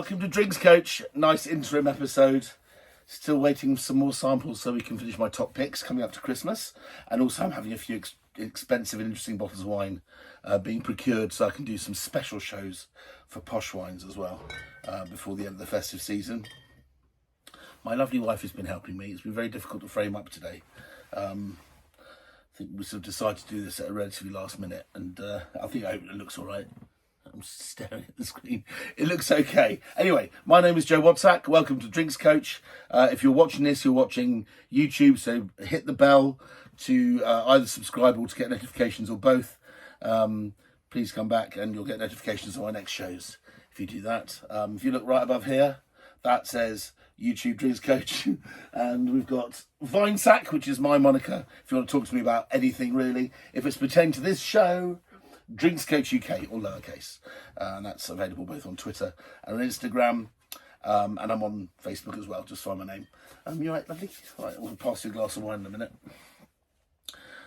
welcome to Drinks Coach. Nice interim episode. Still waiting for some more samples so we can finish my top picks coming up to Christmas. And also I'm having a few expensive and interesting bottles of wine being procured so I can do some special shows for posh wines as well before the end of the festive season. My lovely wife has been helping me. It's been very difficult to frame up today. I think we sort of decided to do this at a relatively last minute, and I hope it looks all right. I'm staring at the screen. It looks okay. Anyway, my name is Joe Wadsack. Welcome to Drinks Coach. If you're watching this, you're watching YouTube, so hit the bell to either subscribe or to get notifications, or both. Please come back and you'll get notifications of my next shows if you do that. If you look right above here, that says YouTube Drinks Coach, and we've got Vinesack, which is my moniker if you want to talk to me about anything really. If it's pertaining to this show, Drinks Coach UK, all lowercase, and that's available both on Twitter and on Instagram, and I'm on Facebook as well. Just find my name. You right, lovely? Right, I'll pass you a glass of wine in a minute.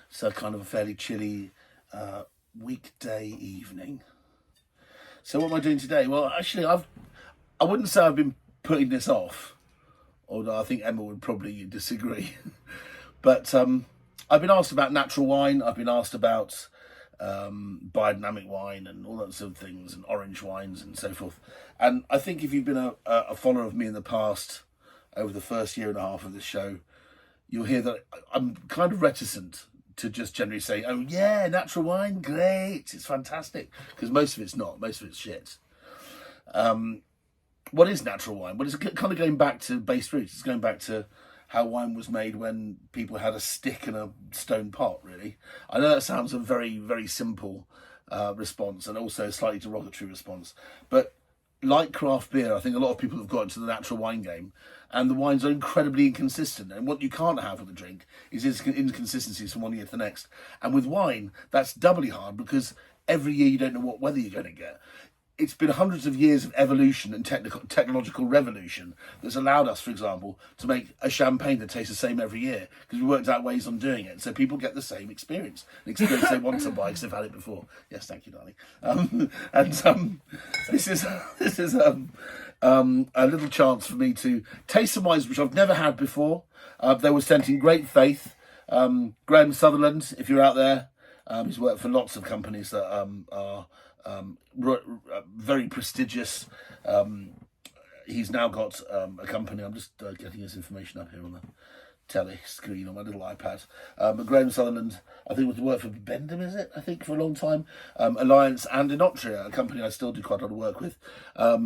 So kind of a fairly chilly weekday evening. So what am I doing today? Well, actually, I wouldn't say I've been putting this off, although I think Emma would probably disagree. But I've been asked about natural wine. I've been asked about biodynamic wine and all that sort of things, and orange wines and so forth. And I think if you've been a follower of me in the past, over the first year and a half of this show, you'll hear that I'm kind of reticent to just generally say, oh yeah, natural wine, great, it's fantastic, because most of it's not, most of it's shit. What is natural wine? Well, it's kind of going back to base roots. It's going back to how wine was made when people had a stick and a stone pot, really. I know that sounds a very, very simple response, and also a slightly derogatory response. But like craft beer, I think a lot of people have got into the natural wine game, and the wines are incredibly inconsistent. And what you can't have with a drink is inconsistencies from one year to the next. And with wine, that's doubly hard, because every year you don't know what weather you're going to get. It's been hundreds of years of evolution and technological revolution that's allowed us, for example, to make a champagne that tastes the same every year, because we worked out ways on doing it, so people get the same experience, an experience they want to buy because they've had it before. Yes, thank you, darling. This is a little chance for me to taste some wines which I've never had before. They were sent in great faith. Graham Sutherland, if you're out there, he's worked for lots of companies that are very prestigious. He's now got a company. I'm just getting his information up here on the telly screen on my little iPad. But Graham Sutherland, I think, was worked for Bendham, is it? I think for a long time. Alliance and Inotria, a company I still do quite a lot of work with.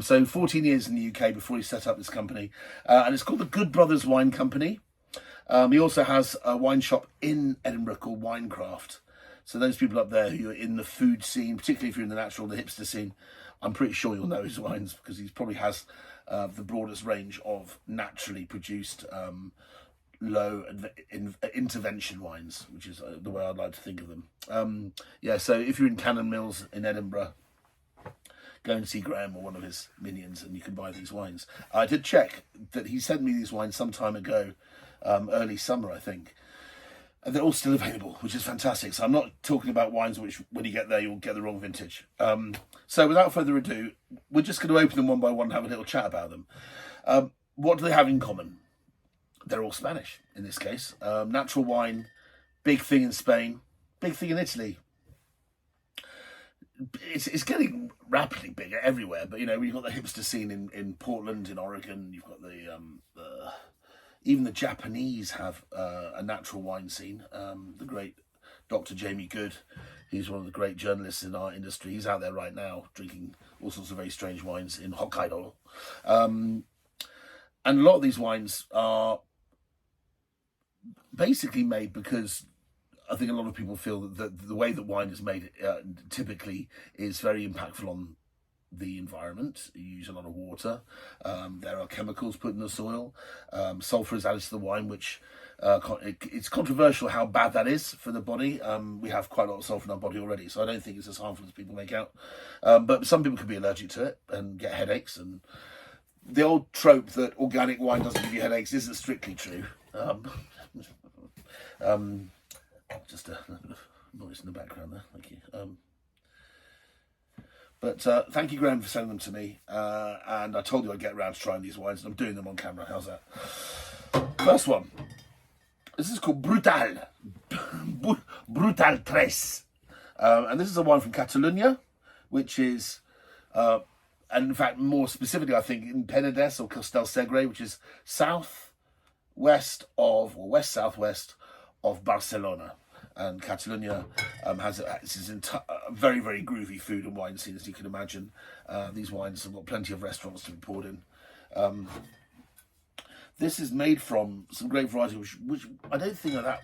So 14 years in the UK before he set up this company, and it's called the Good Brothers Wine Company. He also has a wine shop in Edinburgh called Winecraft. So those people up there who are in the food scene, particularly if you're in the natural, the hipster scene, I'm pretty sure you'll know his wines, because he probably has the broadest range of naturally produced low intervention wines, which is the way I'd like to think of them. So if you're in Cannon Mills in Edinburgh, go and see Graham or one of his minions and you can buy these wines. I did check that he sent me these wines some time ago, early summer, I think. And they're all still available, which is fantastic. So I'm not talking about wines which, when you get there, you'll get the wrong vintage. So without further ado, we're just going to open them one by one and have a little chat about them. What do they have in common? They're all Spanish, in this case. Natural wine, big thing in Spain, big thing in Italy. It's getting rapidly bigger everywhere. But, you've got the hipster scene in Portland, in Oregon. You've got even the Japanese have a natural wine scene. The great Dr. Jamie Good, he's one of the great journalists in our industry. He's out there right now drinking all sorts of very strange wines in Hokkaido. And a lot of these wines are basically made because I think a lot of people feel that the way that wine is made typically is very impactful on the environment. You use a lot of water. There are chemicals put in the soil. Sulfur is added to the wine, which it's controversial how bad that is for the body. We have quite a lot of sulfur in our body already, so I don't think it's as harmful as people make out. But some people could be allergic to it and get headaches. And the old trope that organic wine doesn't give you headaches isn't strictly true. Just a noise in the background there. Thank you. But thank you, Graham, for sending them to me. And I told you I'd get around to trying these wines, and I'm doing them on camera. How's that? First one. This is called Brutal. Brutal Tres. And this is a wine from Catalonia, which is, and in fact, more specifically, I think, in Penedès or Castellsegre, which is southwest of, or west-southwest of Barcelona. And Catalonia has a very, very groovy food and wine scene, as you can imagine. These wines have got plenty of restaurants to be poured in. This is made from some grape variety, which I don't think are that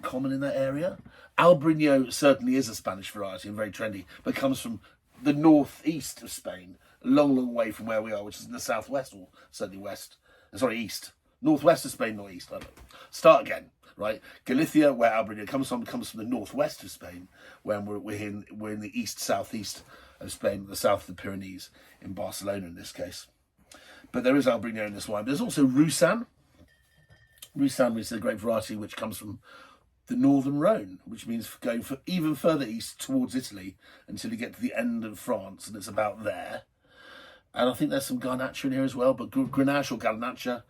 common in that area. Albariño certainly is a Spanish variety and very trendy, but comes from the northeast of Spain, a long, long way from where we are, which is in the southwest, or certainly west. Sorry, east. Northwest of Spain, not east. Start again. Right, Galicia, where Albariño comes from the northwest of Spain, when we're in the southeast of Spain, the south of the Pyrenees, in Barcelona in this case. But there is Albariño in this wine. But there's also Roussanne. Roussanne is a grape variety which comes from the northern Rhone, which means going for even further east towards Italy until you get to the end of France, and it's about there. And I think there's some Garnacha in here as well, but Grenache or Garnacha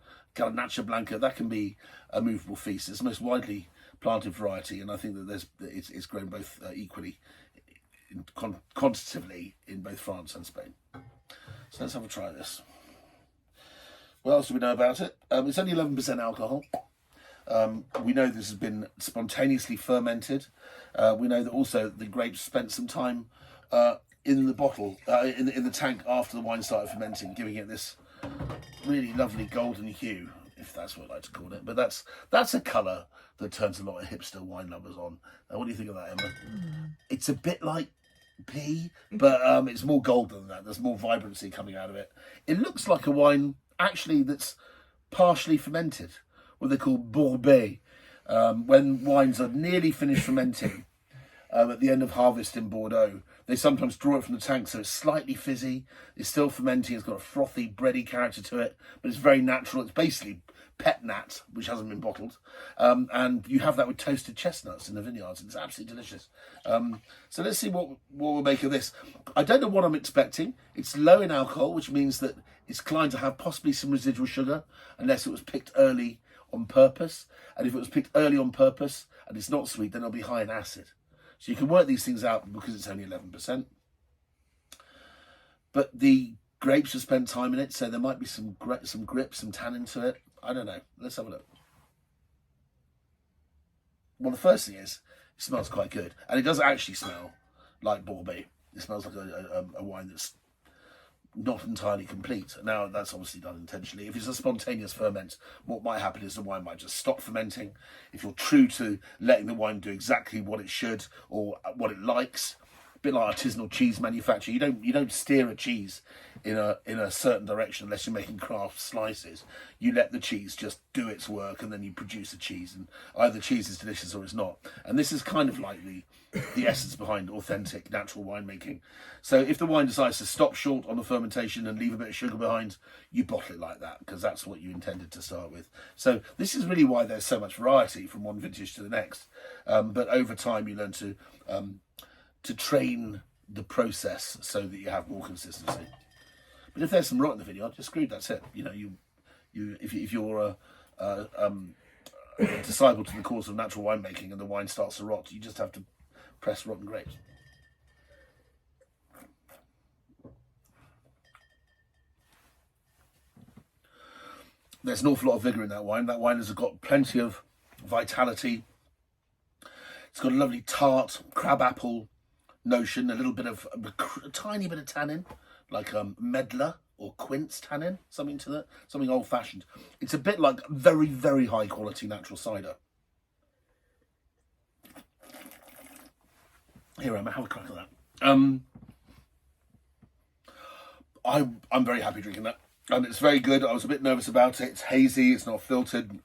Blanca, that can be a movable feast. It's the most widely planted variety, and I think that it's grown both equally, quantitatively, in both France and Spain. So let's have a try of this. What else do we know about it? It's only 11% alcohol. We know this has been spontaneously fermented. We know that also the grapes spent some time in the bottle, in the tank after the wine started fermenting, giving it this really lovely golden hue, if that's what I like to call it. But that's a colour that turns a lot of hipster wine lovers on. What do you think of that, Emma? It's a bit like pea, but it's more golden than that. There's more vibrancy coming out of it. It looks like a wine, actually, that's partially fermented, what they call Bourbet. When wines are nearly finished fermenting, at the end of harvest in Bordeaux, they sometimes draw it from the tank, so it's slightly fizzy. It's still fermenting. It's got a frothy, bready character to it, but it's very natural. It's basically pet nat, which hasn't been bottled. And you have that with toasted chestnuts in the vineyards. It's absolutely delicious. So let's see what we'll make of this. I don't know what I'm expecting. It's low in alcohol, which means that it's inclined to have possibly some residual sugar, unless it was picked early on purpose. And if it was picked early on purpose and it's not sweet, then it'll be high in acid. So you can work these things out because it's only 11%. But the grapes have spent time in it, so there might be some grip, some tannin to it. I don't know. Let's have a look. Well, the first thing is, it smells quite good. And it does actually smell like Bourbet. It smells like a wine that's not entirely complete. Now, that's obviously done intentionally. If it's a spontaneous ferment, what might happen is the wine might just stop fermenting. If you're true to letting the wine do exactly what it should or what it likes, a bit like artisanal cheese manufacture, you don't steer a cheese in a certain direction unless you're making craft slices. You let the cheese just do its work, and then you produce a cheese, and either the cheese is delicious or it's not. And this is kind of like the essence behind authentic natural winemaking. So if the wine decides to stop short on the fermentation and leave a bit of sugar behind, you bottle it like that, because that's what you intended to start with. So this is really why there's so much variety from one vintage to the next. But over time you learn to train the process so that you have more consistency. But if there's some rot in the vineyard, just screwed, that's it. You know, if you're a disciple to the course of natural winemaking and the wine starts to rot, you just have to press rotten grapes. There's an awful lot of vigour in that wine. That wine has got plenty of vitality. It's got a lovely tart, crabapple notion, a little bit of, a tiny bit of tannin, like medlar or quince tannin, something old-fashioned. It's a bit like very, very high quality natural cider. Here, Emma, have a crack at that. I'm very happy drinking that. And it's very good. I was a bit nervous about it. It's hazy, it's not filtered.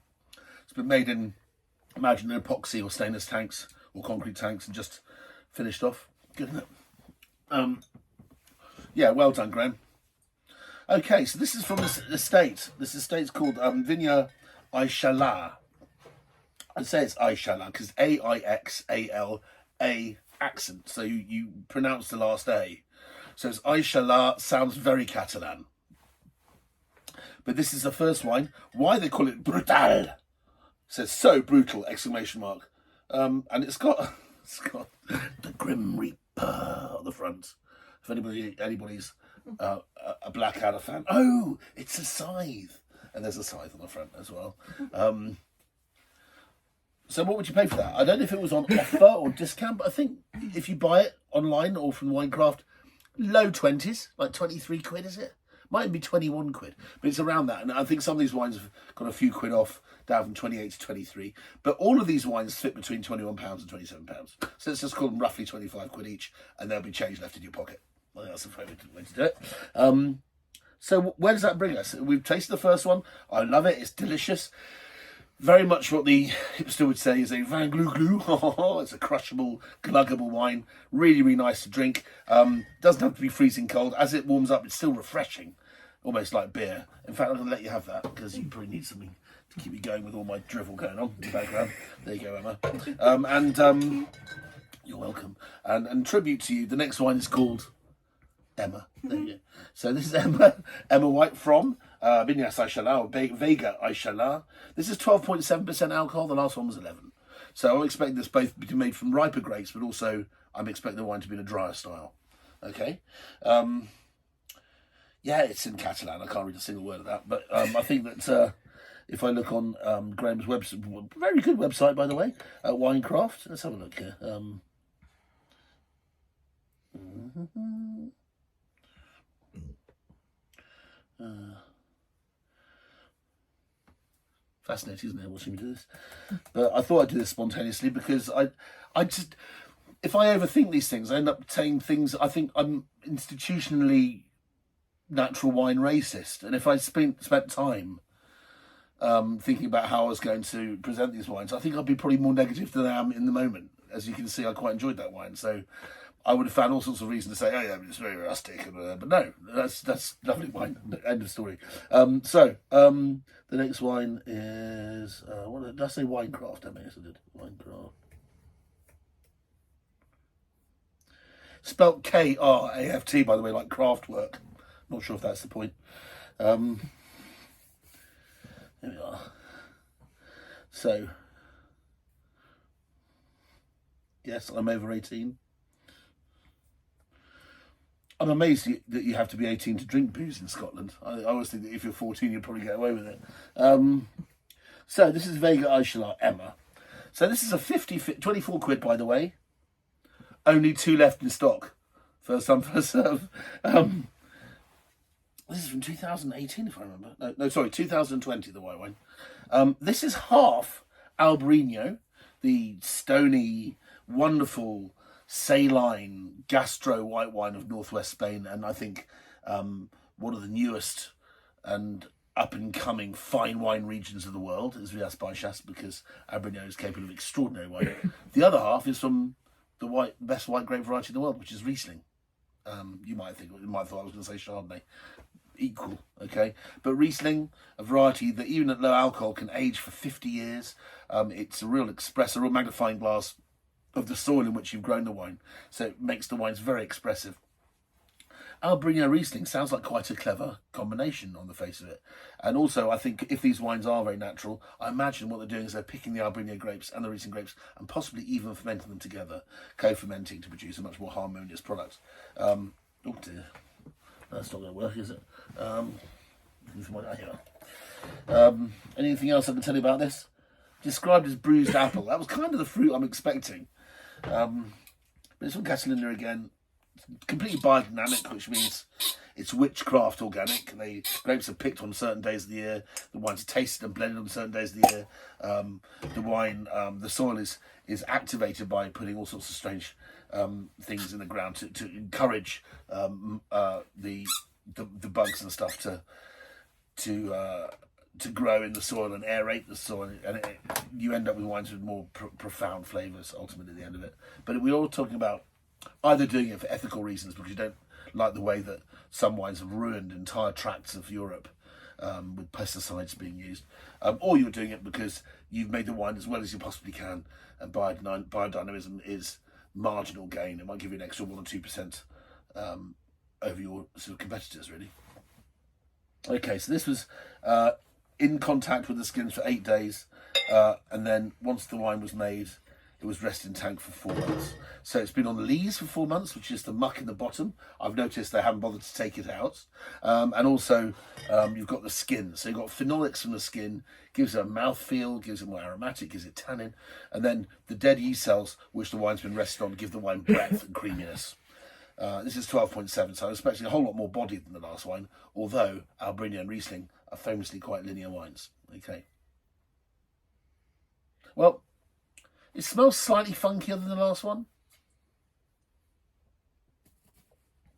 It's been made in, imagine, epoxy or stainless tanks or concrete tanks and just finished off. Good, isn't it? Yeah, well done, Graham. Okay, so this is from this estate. This estate's called Vinya Aixala. I say it's Aixala because Aixala accent. So you pronounce the last A. So it's Aishala, sounds very Catalan. But this is the first wine. Why they call it brutal? It says so brutal! Exclamation mark. And it's got the Grim Reaper on the front. If anybody's a Blackadder fan. Oh, it's a scythe. And there's a scythe on the front as well. So what would you pay for that? I don't know if it was on offer or discount, but I think if you buy it online or from Winecraft, low 20s, like 23 quid, is it? Might even be 21 quid, but it's around that. And I think some of these wines have got a few quid off, down from 28 to 23. But all of these wines fit between £21 and £27. So let's just call them roughly 25 quid each, and there'll be change left in your pocket. I think that's the way to do it. So where does that bring us? We've tasted the first one. I love it. It's delicious. Very much what the hipster would say is a vin glou glou. It's a crushable, gluggable wine. Really, really nice to drink. Doesn't have to be freezing cold. As it warms up, it's still refreshing. Almost like beer. In fact, I'm going to let you have that because you probably need something to keep me going with all my drivel going on in the background. There you go, Emma. You're welcome. And tribute to you, the next wine is called Emma. There you go. So this is Emma White from Vinyas Aishala, or Vega Aishala. This is 12.7% alcohol. The last one was 11. So I'm expecting this both to be made from riper grapes, but also I'm expecting the wine to be in a drier style. Okay. Yeah, it's in Catalan. I can't read a single word of that, but I think that if I look on Graham's website, very good website by the way, at Winecraft. Let's have a look here. Fascinating, isn't it, watching me do this? But I thought I'd do this spontaneously because I just, if I overthink these things, I end up saying things. I think I'm institutionally natural wine racist, and if I spent time thinking about how I was going to present these wines, I think I'd be probably more negative than I am in the moment. As you can see, I quite enjoyed that wine, so I would have found all sorts of reasons to say, oh yeah, but it's very rustic, but no, that's lovely wine. End of story. The next wine is what did I say? Winecraft. I mean, yes, I did. Winecraft. Spelt Kraft, by the way, like craft work. Not sure if that's the point. Here we are. So, yes, I'm over 18. I'm amazed that you have to be 18 to drink booze in Scotland. I always think that if you're 14, you'll probably get away with it. So this is Vega Aishala Emma. So this is a 24 quid, by the way. Only 2 left in stock. First come, first serve. This is from 2018, if I remember. No, sorry, 2020, the white wine. This is half Albarino, the stony, wonderful, saline gastro white wine of northwest Spain, and I think one of the newest and up and coming fine wine regions of the world is Rias Baixas, because Albarino is capable of extraordinary wine. The other half is from the best white grape variety in the world, which is Riesling. You might have thought I was going to say Chardonnay. Equal, okay, but Riesling, a variety that even at low alcohol can age for 50 years. It's a real magnifying glass of the soil in which you've grown the wine, so it makes the wines very expressive. Albarino Riesling sounds like quite a clever combination on the face of it, and also I think if these wines are very natural, I imagine what they're doing is they're picking the Albarino grapes and the Riesling grapes and possibly even fermenting them together, co-fermenting to produce a much more harmonious product. Oh dear, that's not going to work, is it? Anything else I can tell you about this? Described as bruised apple. That was kind of the fruit I'm expecting. But it's from Catalunya again. It's completely biodynamic, which means it's witchcraft organic. Grapes are picked on certain days of the year. The wines are tasted and blended on certain days of the year. The soil is activated by putting all sorts of strange things in the ground to encourage the bugs and stuff to grow in the soil and aerate the soil, and you end up with wines with more profound flavours ultimately at the end of it. But we're all talking about either doing it for ethical reasons because you don't like the way that some wines have ruined entire tracts of Europe with pesticides being used, or you're doing it because you've made the wine as well as you possibly can, and biodynamism is marginal gain. It might give you an extra 1 or 2% over your sort of competitors, really. Okay, so this was in contact with the skins for 8 days, and then once the wine was made, it was rested in tank for 4 months. So it's been on the lees for 4 months, which is the muck in the bottom. I've noticed they haven't bothered to take it out. And also, you've got the skin. So you've got phenolics from the skin, gives it a mouthfeel, gives it more aromatic, gives it tannin. And then the dead yeast cells, which the wine's been rested on, give the wine breadth and creaminess. This is 12.7, so I'm expecting a whole lot more body than the last wine, although Albarino and Riesling are famously quite linear wines. Okay. Well, it smells slightly funkier than the last one.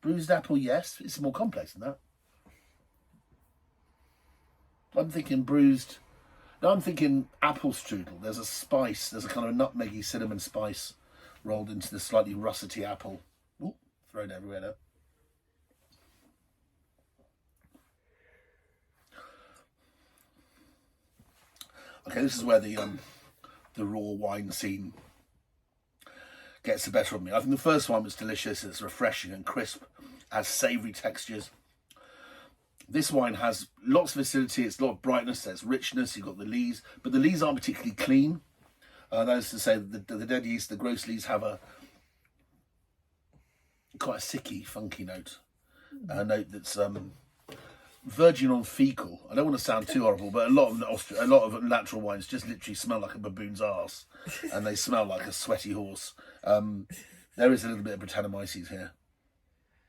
Bruised apple, yes. It's more complex than that. I'm thinking bruised... No, I'm thinking apple strudel. There's a spice. There's a kind of nutmeggy cinnamon spice rolled into the slightly russety apple. Ooh, thrown everywhere now. Okay, this is where the raw wine scene gets the better of me. I think the first one was delicious. It's refreshing and crisp, has savoury textures. This wine has lots of acidity. It's a lot of brightness. There's richness. You've got the lees, but the lees aren't particularly clean. That is to say, the dead yeast, the gross lees, have a quite a sicky, funky note. A note that's verging on fecal. I don't want to sound too horrible, but a lot of natural wines just literally smell like a baboon's arse, and they smell like a sweaty horse. There is a little bit of Brettanomyces here,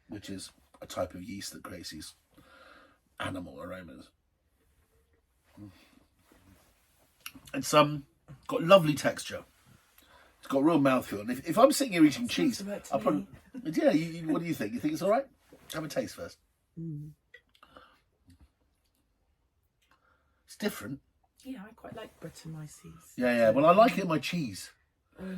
which is a type of yeast that creates these animal aromas. It's got lovely texture. It's got real mouthfeel. And if I'm sitting here eating cheese, I'll probably... Yeah, what do you think? You think it's all right? Have a taste first. It's different. Yeah, I quite like Brettanomyces. Yeah. Well, I like it in my cheese.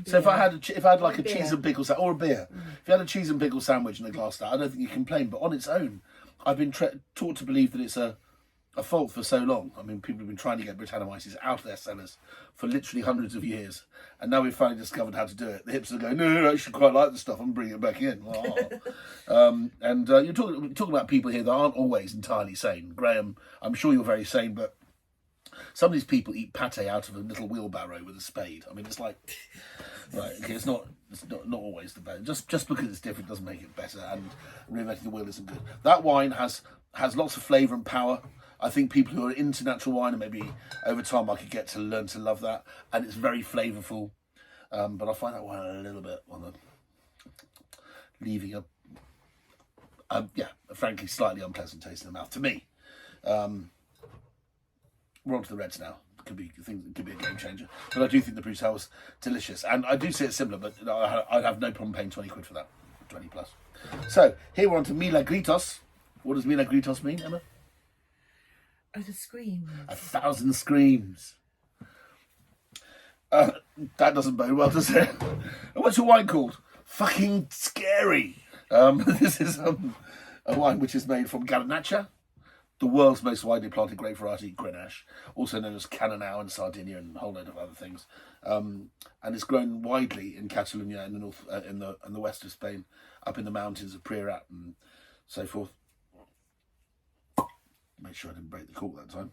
So if I had like a cheese and pickle sandwich, or a beer, if you had a cheese and pickle sandwich and a glass of that, I don't think you complain. But on its own, I've been taught to believe that it's a fault for so long. I mean, people have been trying to get Brettanomyces out of their cellars for literally hundreds of years, and now we've finally discovered how to do it. The hipsters are going, no, I actually quite like the stuff. I'm bringing it back in. You're talking about people here that aren't always entirely sane. Graham, I'm sure you're very sane, but some of these people eat pate out of a little wheelbarrow with a spade. I mean, it's like, right, okay, it's not always the best. Just because it's different doesn't make it better, and reinventing the wheel isn't good. That wine has lots of flavour and power. I think people who are into natural wine, and maybe over time I could get to learn to love that, and it's very flavourful. But I find that wine a little bit leaving a frankly slightly unpleasant taste in the mouth to me. We're on to the reds now. It could be a game changer. But I do think the Bruxelles is delicious. And I do see it similar, but I'd have no problem paying 20 quid for that. 20 plus. So, here we're on to Milagritos. What does Milagritos mean, Emma? Oh, the screams. 1,000 screams. That doesn't bode well, does it? What's your wine called? Fucking scary. This is a wine which is made from Garnacha, the world's most widely planted grape variety, Grenache, also known as Cannonau in Sardinia and a whole load of other things. And it's grown widely in Catalonia in the north, in the west of Spain, up in the mountains of Priorat and so forth. Make sure I didn't break the cork that time.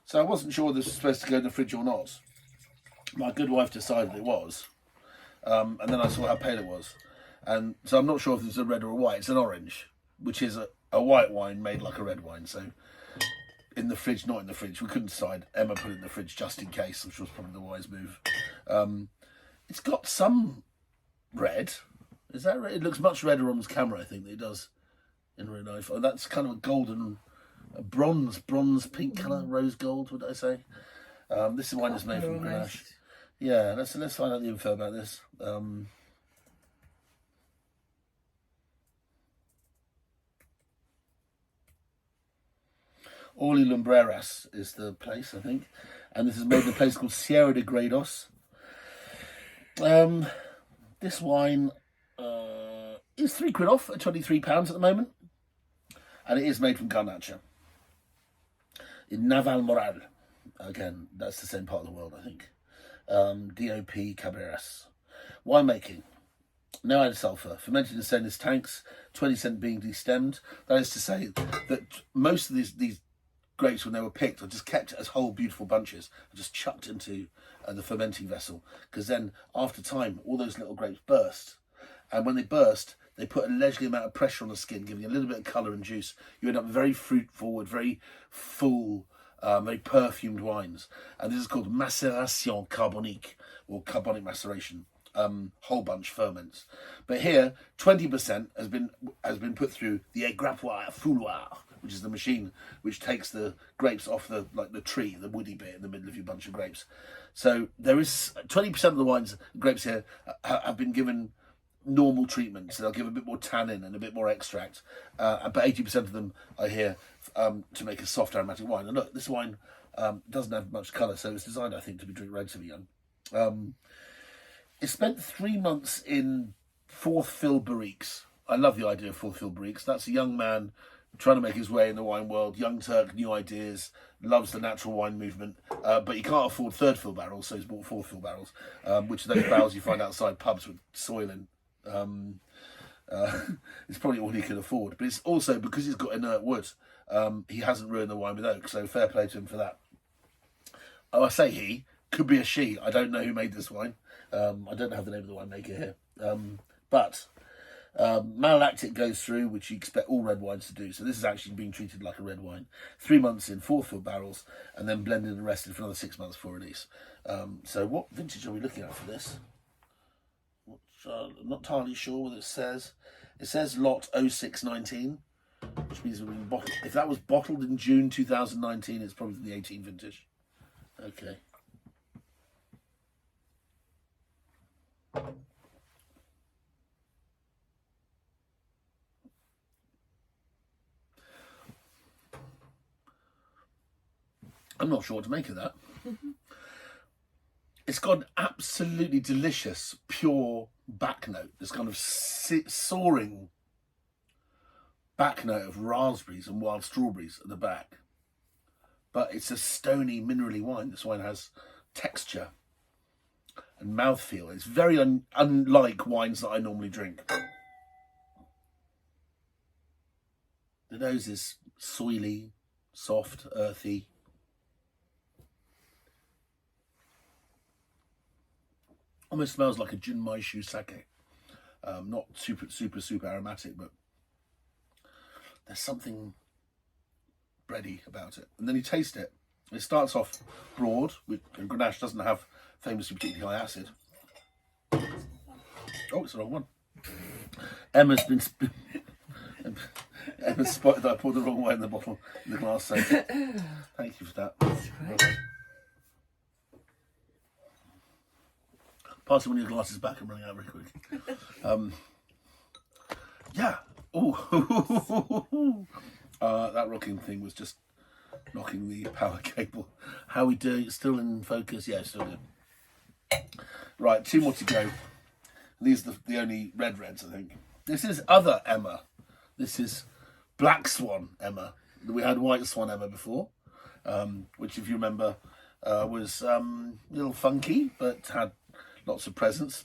So I wasn't sure this was supposed to go in the fridge or not. My good wife decided it was, and then I saw how pale it was, and so I'm not sure if it's a red or a white. It's an orange, which is a white wine made like a red wine. So in the fridge, not in the fridge. We couldn't decide. Emma put it in the fridge just in case, which was probably the wise move. It's got some red. Is that red? It looks much redder on this camera, I think, than it does in real life. Oh, that's kind of a golden, a bronze pink colour, rose gold, would I say? This wine is made from Grenache. Yeah, let's find out the info about this. Orly Lumbreras is the place, I think, and this is made in a place called Sierra de Gredos. This wine is £3 off at £23 at the moment, and it is made from Garnacha in Navalmoral. Again, that's the same part of the world, I think. DOP Cabreras. Winemaking. No added sulphur. Fermented in stainless tanks, 20% being destemmed. That is to say that most of these grapes, when they were picked, are just kept as whole beautiful bunches and just chucked into the fermenting vessel, because then after time all those little grapes burst, and when they burst they put a leisurely amount of pressure on the skin, giving a little bit of colour and juice. You end up with very fruit forward, very full, very perfumed wines, and this is called macération carbonique, or carbonic maceration. Whole bunch ferments. But here 20% has been put through the égrappoir fouloir, which is the machine which takes the grapes off the tree, the woody bit in the middle of your bunch of grapes. So there is 20% of the grapes here have been given normal treatment, so they'll give a bit more tannin and a bit more extract, but 80% of them are here to make a soft aromatic wine. And look, this wine doesn't have much colour, so it's designed, I think, to be drunk relatively young. It spent 3 months in fourth fill barriques. I love the idea of fourth fill barriques. That's a young man trying to make his way in the wine world, young Turk, new ideas, loves the natural wine movement, but he can't afford third fill barrels, so he's bought fourth fill barrels, which are those barrels you find outside pubs with soil in. It's probably all he can afford, but it's also because he's got inert wood. He hasn't ruined the wine with oak, so fair play to him for that. Oh, I say he, could be a she. I don't know who made this wine. I don't have the name of the winemaker here, but malolactic goes through, which you expect all red wines to do. So this is actually being treated like a red wine. 3 months in fourth fill barrels, and then blended and rested for another 6 months for release. So what vintage are we looking at for this? I'm not entirely sure what it says. It says lot 0619, which means we've been bottled. If that was bottled in June 2019, it's probably the 18 vintage. Okay. I'm not sure what to make of that. It's got an absolutely delicious, pure back note. This kind of soaring back note of raspberries and wild strawberries at the back. But it's a stony, minerally wine. This wine has texture and mouthfeel. It's very unlike wines that I normally drink. The nose is soily, soft, earthy. Almost smells like a Junmaishu sake. Not super aromatic, but there's something bready about it. And then you taste it. It starts off broad, and Grenache doesn't have famously particularly high acid. Oh, it's the wrong one. Emma's spotted that I poured the wrong way in the bottle, in the glass. So thank you for that. Right. Pass it when your glass is back. I'm running out very quick. Yeah. Oh, that rocking thing was just knocking the power cable. How are we doing? Still in focus? Yeah, still good. Right, 2 more to go. These are the only reds, I think. This is other Emma. This is Black Swan Emma. We had White Swan Emma before, which, if you remember, was a little funky, but had lots of presence.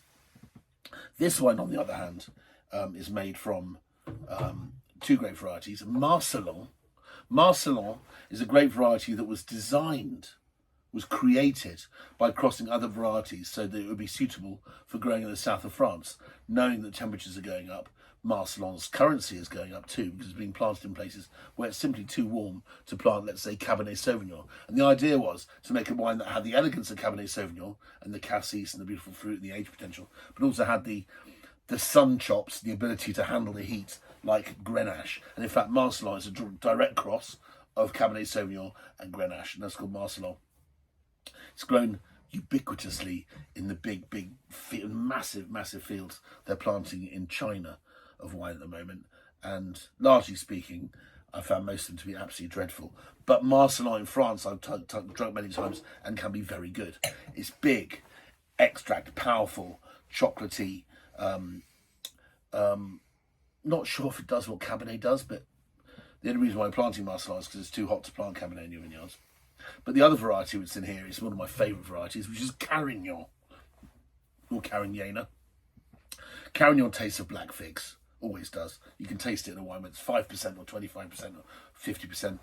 This wine, on the other hand, is made from 2 grape varieties. Marcelon. Marcelon is a grape variety that was created by crossing other varieties so that it would be suitable for growing in the south of France. Knowing that temperatures are going up, Marcelon's currency is going up too, because it's being planted in places where it's simply too warm to plant, let's say, Cabernet Sauvignon. And the idea was to make a wine that had the elegance of Cabernet Sauvignon and the cassis and the beautiful fruit and the age potential, but also had the sun chops, the ability to handle the heat like Grenache. And in fact, Marcelon is a direct cross of Cabernet Sauvignon and Grenache, and that's called Marcelon. It's grown ubiquitously in the big massive fields they're planting in China of wine at the moment, and largely speaking, I found most of them to be absolutely dreadful. But Marcelon in France I've drunk many times and can be very good. It's big, extract, powerful, chocolatey. Not sure if it does what Cabernet does, but the only reason why I'm planting Marcelon is because it's too hot to plant Cabernet in your vineyards. But the other variety that's in here is one of my favourite varieties, which is Carignan, or Carignana. Carignan tastes of black figs, always does. You can taste it in a wine, whether it's 5% or 25% or 50%.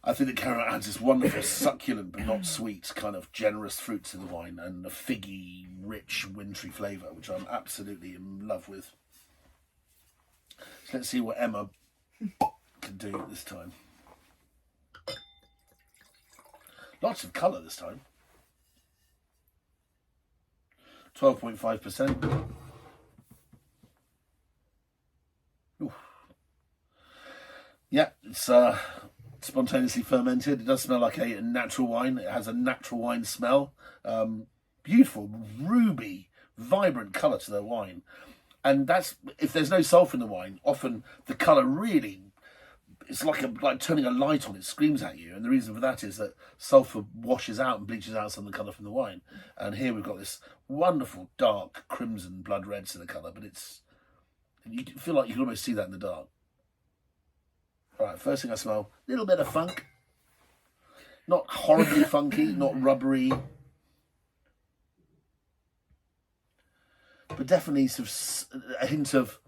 I think that Carignan adds this wonderful, succulent but not sweet, kind of generous fruit to the wine, and a figgy, rich, wintry flavour, which I'm absolutely in love with. So let's see what Emma can do this time. Lots of colour this time. 12.5%. Yeah, it's spontaneously fermented. It does smell like a natural wine. It has a natural wine smell. Beautiful, ruby, vibrant colour to the wine. And that's, if there's no sulphur in the wine, often the colour really, it's like turning a light on, it screams at you. And the reason for that is that sulphur washes out and bleaches out some of the colour from the wine. And here we've got this wonderful dark crimson blood red to the colour, but you feel like you can almost see that in the dark. All right, first thing I smell, a little bit of funk. Not horribly funky, not rubbery. But definitely sort of a hint of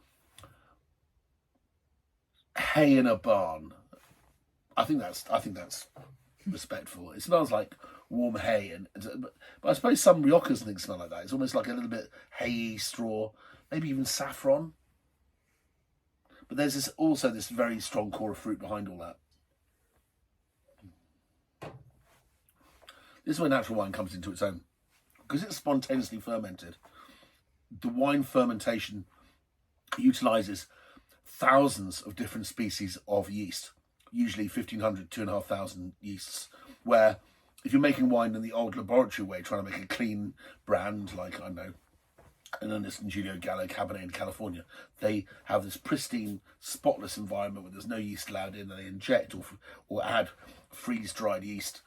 hay in a barn. I think that's respectful. It smells like warm hay, but I suppose some Riocas and things smell like that. It's almost like a little bit hayy, straw, maybe even saffron. But there's also this very strong core of fruit behind all that. This is where natural wine comes into its own. Because it's spontaneously fermented, the wine fermentation utilises thousands of different species of yeast, usually 1,500, 2,500 yeasts, where if you're making wine in the old laboratory way, trying to make a clean brand, like, I don't know, an Ernest and Julio Gallo Cabernet in California, they have this pristine, spotless environment where there's no yeast allowed in, and they inject or add freeze-dried yeast,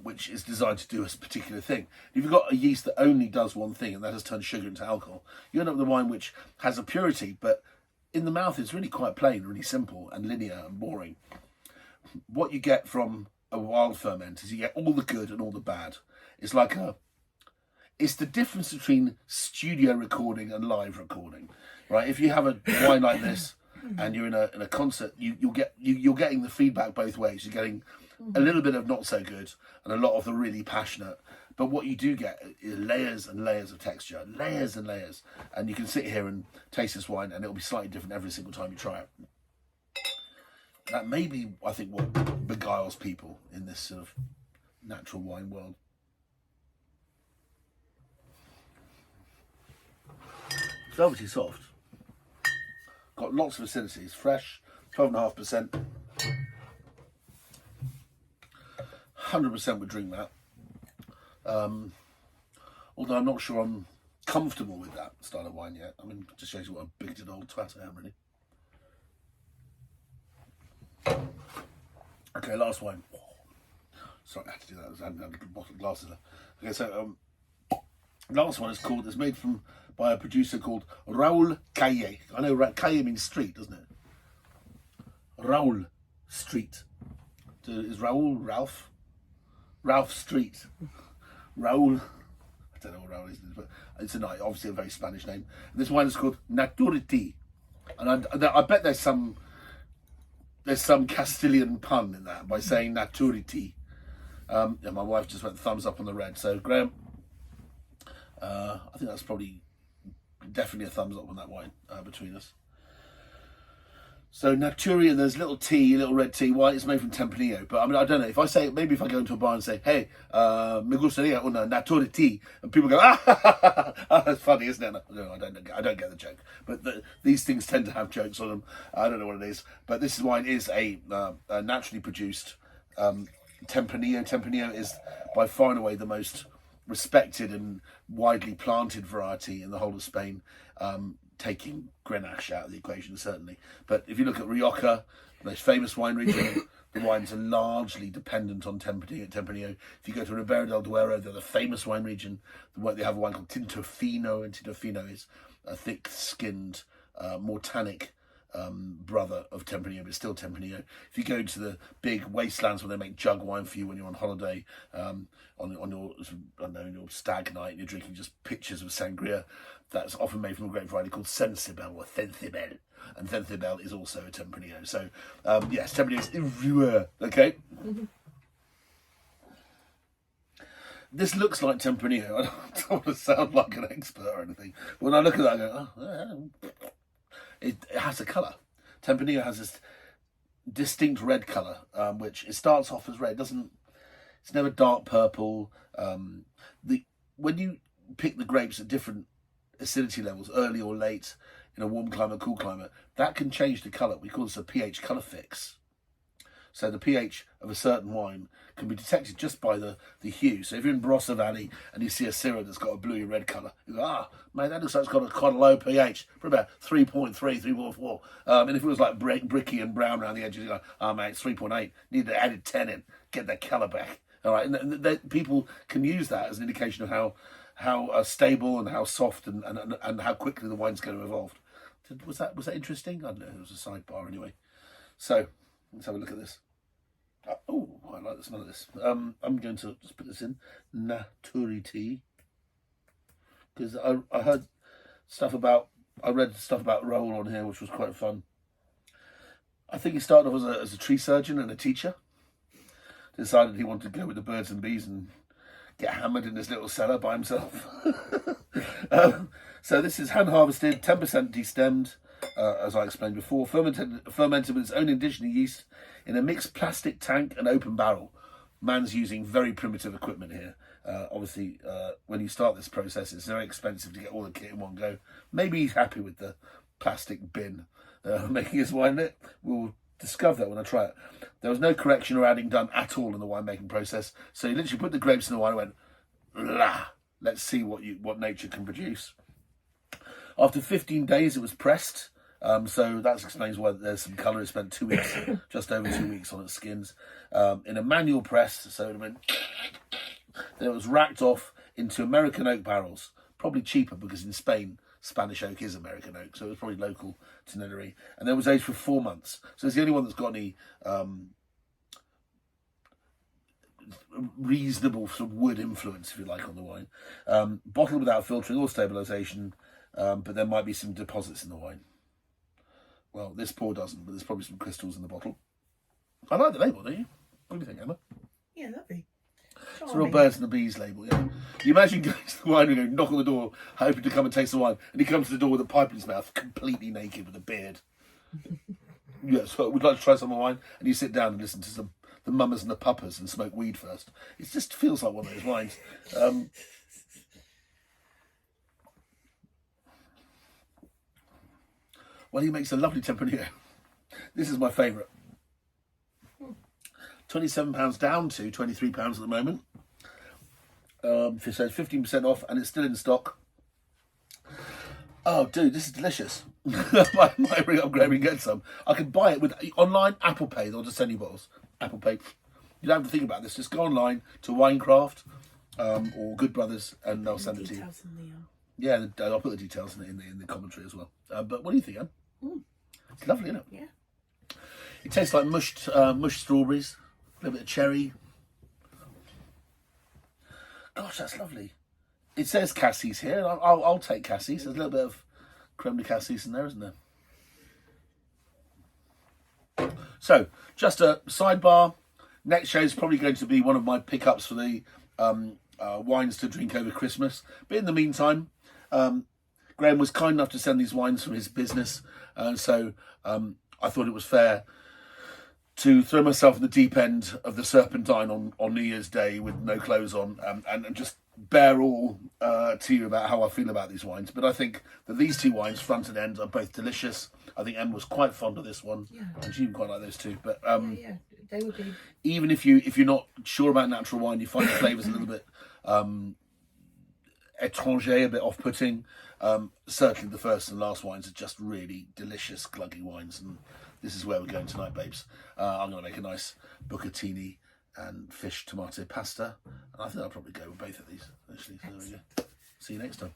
which is designed to do a particular thing. If you've got a yeast that only does one thing, and that has turned sugar into alcohol, you end up with a wine which has a purity, but in the mouth it's really quite plain, really simple and linear and boring. What you get from a wild ferment is you get all the good and all the bad. It's the difference between studio recording and live recording, right? If you have a wine like this and you're in a concert, you're getting the feedback both ways. You're getting a little bit of not so good and a lot of the really passionate. But what you do get is layers and layers of texture, layers and layers. And you can sit here and taste this wine and it'll be slightly different every single time you try it. That may be, I think, what beguiles people in this sort of natural wine world. Velvety soft. Got lots of acidities. Fresh, 12.5%. 100% would drink that. Although I'm not sure I'm comfortable with that style of wine yet. I mean, it just shows you what a bigoted old twat I am, really. Okay, last wine. Sorry, I had to do that. I had a bottle of glasses there. Okay, so last one is called, it's made by a producer called Raoul Caillé. I know Caillé means street, doesn't it? Raoul Street. Is Raoul Ralph? Ralph Street. Raoul. I don't know what Raoul is, but it's obviously a very Spanish name. And this wine is called Naturity. And I bet there's some Castilian pun in that by saying Naturity. Yeah, my wife just went thumbs up on the red. So Graham, I think that's definitely a thumbs up on that wine between us. So Naturi, and there's little red tea. Why? It's made from Tempranillo. But I mean, I don't know. If I go into a bar and say, hey, me gustaría una Naturi tea, and people go, that's funny, isn't it? No, I don't get the joke. But these things tend to have jokes on them. I don't know what it is. But this wine is a naturally produced Tempranillo. Tempranillo is by far and away the most respected and widely planted variety in the whole of Spain, taking Grenache out of the equation, certainly. But if you look at Rioja, the most famous wine region, the wines are largely dependent on Tempranillo. If you go to Ribera del Duero, they're the famous wine region. They have a wine called Tinto Fino, and Tinto Fino is a thick-skinned, more tannic brother of Tempranillo, but still Tempranillo. If you go to the big wastelands where they make jug wine for you when you're on holiday, on your, I don't know, your stag night, and you're drinking just pitchers of sangria, that's often made from a grape variety called Sensibel or Thentibel, and Thentibel is also a Tempranillo. So yes, Tempranillo is everywhere. Okay. This looks like Tempranillo. I don't want to sound like an expert or anything. When I look at that, I go, oh, it has a colour. Tempranillo has this distinct red colour, which it starts off as red. It's never dark purple. When you pick the grapes at different acidity levels, early or late, in a warm climate, cool climate, that can change the colour. We call this a pH colour fix. So the pH of a certain wine can be detected just by the hue. So if you're in Barossa Valley and you see a Syrah that's got a bluey red colour, you go, mate, that looks like it's got quite a low pH, probably about 3.3, 3.4. And if it was like bricky and brown around the edges, you go, mate, it's 3.8. Need to add 10 in, get that colour back. All right, and people can use that as an indication of how stable and how soft and how quickly the wine's going to evolve. Was that interesting? I don't know. It was a sidebar anyway. So let's have a look at this. Oh, I like the smell of this. I'm going to just put this in Naturity, because I read stuff about Raoul on here, which was quite fun. I think he started off as a tree surgeon and a teacher. Decided he wanted to go with the birds and bees and get hammered in his little cellar by himself. So this is hand harvested, 10% destemmed, as I explained before, fermented with its own indigenous yeast in a mixed plastic tank and open barrel. Man's using very primitive equipment here. Obviously, when you start this process, it's very expensive to get all the kit in one go. Maybe he's happy with the plastic bin making his wine. We'll discover that when I try it. There was no correction or adding done at all in the winemaking process. So you literally put the grapes in the wine and went, la, let's see what nature can produce. After 15 days, it was pressed. So that explains why there's some colour. It spent 2 weeks, just over 2 weeks on its skins. In a manual press, so it went. Then it was racked off into American oak barrels. Probably cheaper because in Spain, Spanish oak is American oak. So it was probably local to Tenerife. And then it was aged for 4 months. So it's the only one that's got any reasonable sort of wood influence, if you like, on the wine. Bottled without filtering or stabilisation. But there might be some deposits in the wine. Well, this pour doesn't, but there's probably some crystals in the bottle. I like the label, don't you? What do you think, Emma? Yeah, lovely. It's a real birds and the bees label, yeah. You imagine going to the wine and going, knock on the door, hoping to come and taste the wine, and he comes to the door with a pipe in his mouth, completely naked with a beard. Yeah, so we'd like to try some of the wine, and you sit down and listen to the mummers and the puppers and smoke weed first. It just feels like one of those wines. Well, he makes a lovely Tempranillo. This is my favourite. £27 down to £23 at the moment. It says 15% off, and it's still in stock. Oh, dude, this is delicious. I might bring up Graham and get some. I can buy it with online Apple Pay. They'll just send you bottles. Apple Pay. You don't have to think about this. Just go online to Winecraft or Good Brothers, and they'll send it to you. Yeah, I'll put the details in the commentary as well. But what do you think, Anne? It's lovely, isn't it? Yeah. It tastes like mushed strawberries, a little bit of cherry. Gosh, that's lovely. It says cassis here. I'll take cassis. There's a little bit of creme de cassis in there, isn't there? So, just a sidebar. Next show is probably going to be one of my pickups for the wines to drink over Christmas. But in the meantime, Graham was kind enough to send these wines from his business, and so I thought it was fair to throw myself in the deep end of the Serpentine on New Year's Day with no clothes on, and just bear all to you about how I feel about these wines. But I think that these two wines, front and end, are both delicious. I think Emma was quite fond of this one, and she quite like those too. But yeah, they would be. Even if you're not sure about natural wine, you find the flavours a little bit étranger, a bit off-putting. Certainly the first and last wines are just really delicious, gluggy wines, and this is where we're going tonight, babes. I'm going to make a nice bucatini and fish tomato pasta, and I think I'll probably go with both of these, actually. So there we go. See you next time.